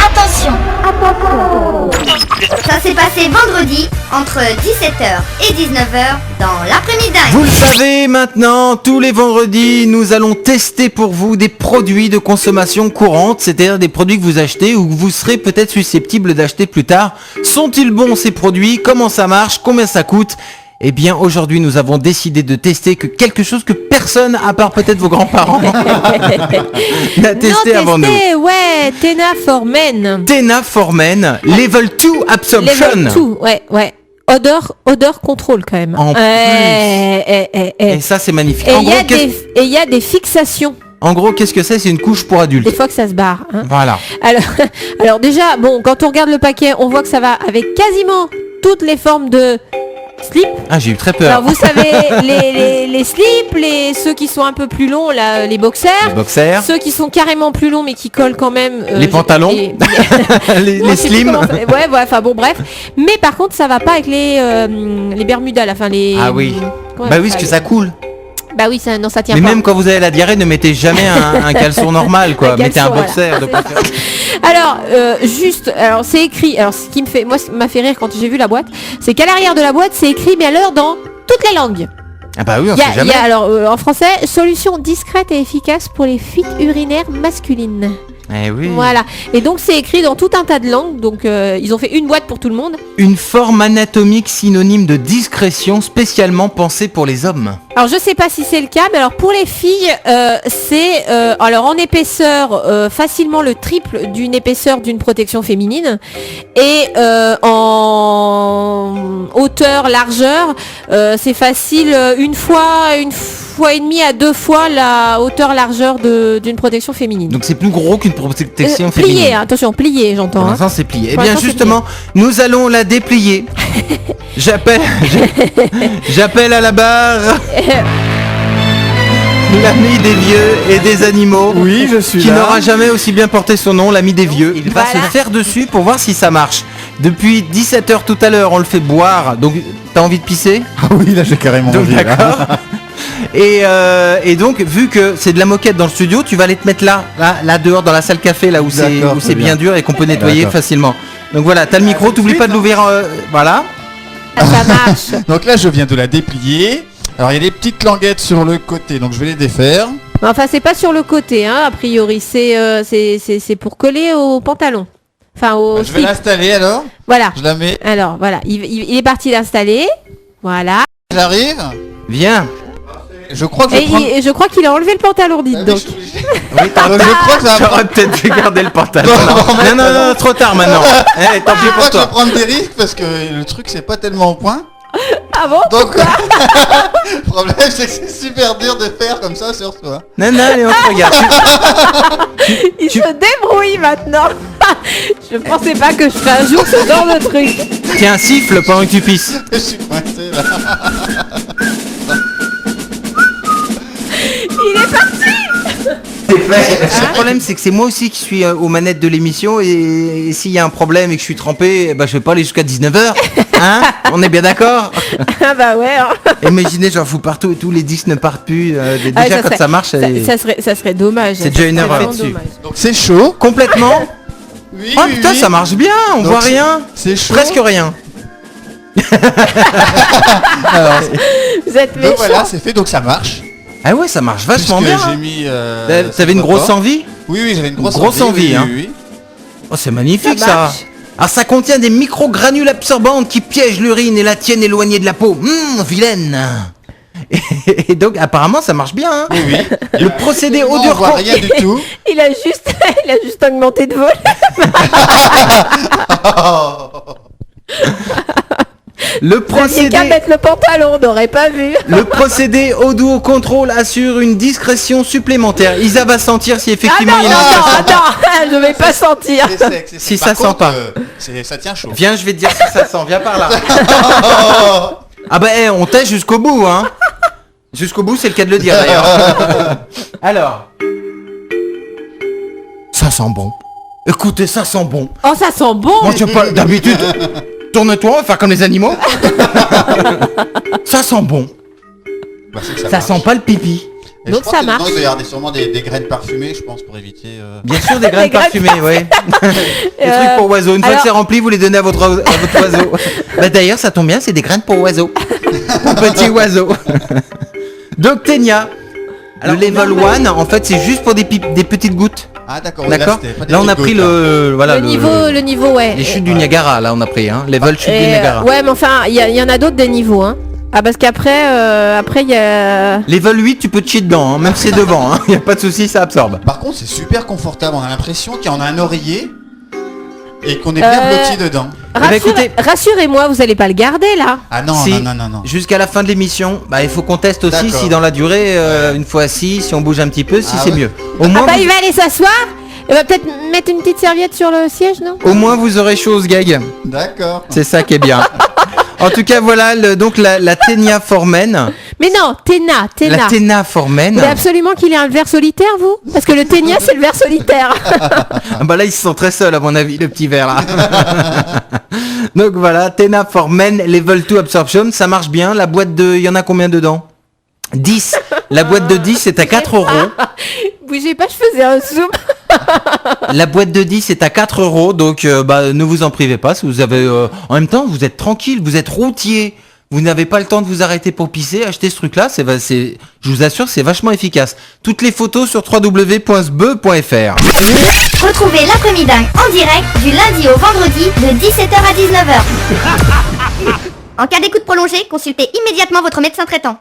Attention, ça s'est passé vendredi entre 17h et 19h dans l'après-midi dingue. Vous le savez maintenant, tous les vendredis, nous allons tester pour vous des produits de consommation courante, c'est-à-dire des produits que vous achetez ou que vous serez peut-être susceptible d'acheter plus tard. Sont-ils bons ces produits? Comment ça marche? Combien ça coûte? Eh bien aujourd'hui nous avons décidé de tester quelque chose que personne, à part peut-être vos grands-parents, n'a testé avant nous. Ouais, Tena for Men. Tena for Men, Level 2 Absorption. Level 2, ouais. Odeur contrôle quand même. En plus. Et ça c'est magnifique. Et il y a des fixations. En gros, qu'est-ce que c'est? C'est une couche pour adultes. Des fois que ça se barre. Hein. Voilà. Alors déjà, bon, quand on regarde le paquet, on voit que ça va avec quasiment toutes les formes de slip. Ah, j'ai eu très peur. Alors vous savez, les slips, ceux qui sont un peu plus longs, là, les boxers. Ceux qui sont carrément plus longs mais qui collent quand même. Les pantalons. Les slims. Ouais, enfin bon, bref. Mais par contre, ça va pas avec les bermudas, là, enfin les. Ah oui. Bah oui, parce que ça coule. Bah oui, ça tient mais pas. Mais même quand vous avez la diarrhée, ne mettez jamais un caleçon normal, quoi. Mettez un boxer de préférence. Alors, c'est écrit. Alors, ce qui m'a fait rire quand j'ai vu la boîte, c'est qu'à l'arrière de la boîte, c'est écrit, mais alors dans toutes les langues. Ah bah oui, on sait jamais. En français, solution discrète et efficace pour les fuites urinaires masculines. Eh oui. Voilà. Et donc c'est écrit dans tout un tas de langues. Donc ils ont fait une boîte pour tout le monde. Une forme anatomique synonyme de discrétion spécialement pensée pour les hommes. Alors je sais pas si c'est le cas, mais alors pour les filles, c'est alors en épaisseur facilement le triple d'une épaisseur d'une protection féminine et en hauteur, largeur, c'est facile une fois et demie à 2 fois la hauteur largeur d'une protection féminine. Donc c'est plus gros qu'une protection féminine. Plié, attention, plié, j'entends. Pour l'instant, c'est plié. Eh bien justement, nous allons la déplier. J'appelle à la barre l'ami des vieux et des animaux. Oui, je suis qui là. n'aura jamais aussi bien porté son nom, l'ami des vieux. Il va se faire dessus pour voir si ça marche. Depuis 17h tout à l'heure, on le fait boire. Donc, t'as envie de pisser? Ah oui, là j'ai carrément envie. D'accord. Et donc, vu que c'est de la moquette dans le studio, tu vas aller te mettre là dehors dans la salle café, là où c'est bien dur et qu'on peut nettoyer facilement. Donc voilà, t'as le micro, t'oublies pas de l'ouvrir. Voilà. Ça marche. Donc là, je viens de la déplier. Alors il y a des petites languettes sur le côté, donc je vais les défaire. Enfin, c'est pas sur le côté, hein, a priori. C'est pour coller au pantalon. Enfin, au je vais l'installer alors. Voilà. Je la mets. Alors, voilà. Il est parti l'installer. Voilà. J'arrive. Viens. Je crois que je crois qu'il a enlevé le pantalon, dites donc. Oui, pardon, je crois que ça va. J'aurais peut-être dû garder le pantalon. Non, trop tard maintenant. Tant pis pour toi. Je vais prendre des risques parce que le truc c'est pas tellement au point. Ah bon? Donc, le problème c'est que c'est super dur de faire comme ça sur toi. Non, allez, on te regarde. Il se débrouille maintenant. Je pensais pas que je ferais un jour ce genre de truc. Tiens, siffle pendant que tu pisses. Je suis coincé là. Il est parti. Le problème c'est que c'est moi aussi qui suis aux manettes de l'émission et s'il y a un problème et que je suis trempé, je vais pas aller jusqu'à 19h. Hein? On est bien d'accord? Ah bah ouais. Hein. Imaginez, j'en fous partout et tous les disques ne partent plus. Déjà quand ça marche, ça serait dommage. C'est déjà une erreur dessus. Donc c'est chaud. Complètement. Oui, oh putain, ça marche bien, on voit rien. C'est chaud. Presque rien. Alors, vous êtes méchants. donc voilà, c'est fait, donc ça marche. Ah ouais, ça marche vachement bien. J'ai mis. T'avais une grosse envie? Oui, j'avais une grosse envie. Oui, hein. oui. Oh, c'est magnifique Ça ça. marche. Ah, ça contient des micro-granules absorbantes qui piègent l'urine et la tiennent éloignée de la peau. Vilaine. Et donc apparemment ça marche bien. Hein. Oui. Le procédé odeur. On voit rien du tout. Il a juste augmenté de volume. Le Vous aviez qu'à procédé. mettre le pantalon, on n'aurait pas vu. Le procédé Audio Control assure une discrétion supplémentaire. Isa va sentir si effectivement il y a une discrétion. Attends, je vais pas sentir. C'est sec, c'est Si sec. Par ça sent contre, pas. Ça tient chaud. Viens, je vais te dire si ça sent. Viens par là. Ah bah on teste jusqu'au bout, hein. Jusqu'au bout, c'est le cas de le dire d'ailleurs. Alors. Ça sent bon. Écoutez, ça sent bon. Oh, ça sent bon. Moi, je sais pas, d'habitude, tourne-toi, on va faire comme les animaux. Ça sent bon. Bah, c'est que Ça sent pas le pipi. Et Donc je crois ça que dedans, marche. il doit y avoir sûrement des graines parfumées, je pense, pour éviter... Bien sûr, des graines Des graines parfumées, ouais. Des trucs pour oiseaux. Une fois alors- que c'est rempli, vous les donnez à votre oiseau. Bah d'ailleurs, ça tombe bien, c'est des graines pour oiseaux. Pour petits oiseaux. Donc Ténia, le level 1, en fait, c'est juste pour des petites gouttes. Ah d'accord, oui, là, D'accord. c'était pas des Là, on a petites pris gouttes, le le niveau, ouais. les chutes du Niagara. Là, on a pris, hein. Level chute du Et, Niagara. ouais, mais enfin, il y en a d'autres des niveaux, hein. Ah, parce qu'après, après, il y a... Level 8, tu peux te chier dedans, hein, même si c'est devant. Hein. Y a pas de souci, ça absorbe. Par contre, c'est super confortable. On a l'impression qu'il y en a un oreiller et qu'on est bien blotti dedans. bah, écoutez- Rassurez-moi, vous allez pas le garder, là. Ah non, Si. non. Jusqu'à la fin de l'émission, bah, il faut qu'on teste aussi D'accord. si dans la durée, une fois assis, si on bouge un petit peu, si Ah c'est ouais. mieux. Au Ah moins, bah, vous- il va aller s'asseoir. Il va peut-être mettre une petite serviette sur le siège, non? au moins vous aurez chose, gag. D'accord. C'est ça qui est bien. En tout cas, voilà donc la Ténia Formen. Mais non, Téna. La Téna Formen. Vous voulez absolument qu'il ait un ver solitaire, vous? Parce que le Ténia, c'est le ver solitaire. Ah bah là, ils se sent très seuls, à mon avis, le petit verre là. Donc voilà, Téna Formen Level 2 Absorption, ça marche bien. La boîte il y en a combien dedans? 10. La boîte de 10 est à 4 euros. Bougez pas, je faisais un zoom. La boîte de 10 est à 4 euros, donc bah, ne vous en privez pas. Si vous avez, en même temps, vous êtes tranquille, vous êtes routier, vous n'avez pas le temps de vous arrêter pour pisser, achetez ce truc-là, je vous assure, c'est vachement efficace. Toutes les photos sur www.sbe.fr. Retrouvez l'après-midi dingue en direct du lundi au vendredi de 17h à 19h. En cas d'écoute prolongée, consultez immédiatement votre médecin traitant.